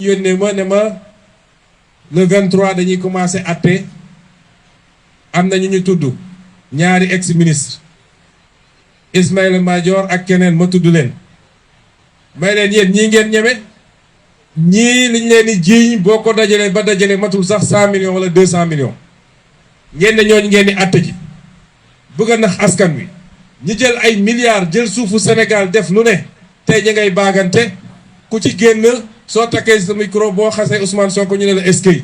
yónnee ma ne ma le 23 dañuy commencé atte am na ñu tudd ñaari ex ministre Ismaïla Madior ak keneen ma tudd leen may leen yéen ñii ngeen ñeme ñii liñ leen di jiiñ boo ko dajalee ba dajalee matul sax 100 millions wala 200 millions ngeen ne ñooñu ngeen di atte ji bëgg a nax askan wi ñi jël ay milliards jël suufu Sénégal def lu ne tey ña ngay baagante ku ci génn soo takkee sa micro boo xasee Ousmane Sonko ñu ne la eskay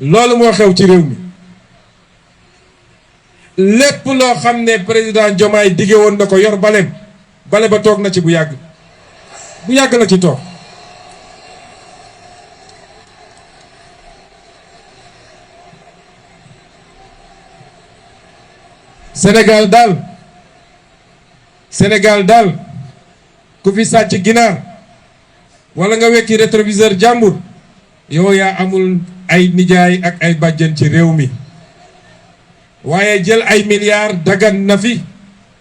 loolu moo xew ci réew mi lépp loo xam ne président Diomaye dige woon na ko yor bale ba toog na ci bu yàgg la ci toog Sénégal daal ku fi sàcc ginaar wala nga wekki rétroviseur jàmbur yow yaa amul ay nijaay ak ay bàjjen ci réew mi waaye jël ay milliards dagan na fi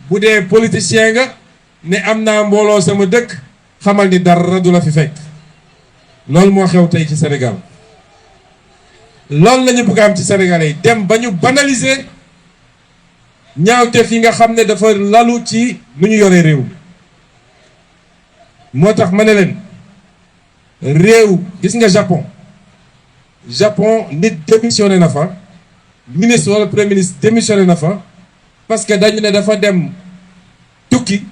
bu dee politicien nga ne am naa mbooloo sama dëkk xamal ni dara du la fi fekk loolu moo xew tey ci Sénégal loolu la ñu bëgg am ci Sénégalais yi dem ba ñu banaliser ñaawteef yi nga xam ne dafa lalu ci nu ñu yoree réew mi moo tax ma ne leen réew gis nga Japon nit démissionné na fa ministre wala premier ministre démissionné na fa parce que dañu ne dafa dem tukki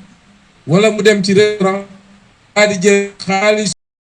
wala mu dem ci restaurant di jël xaalis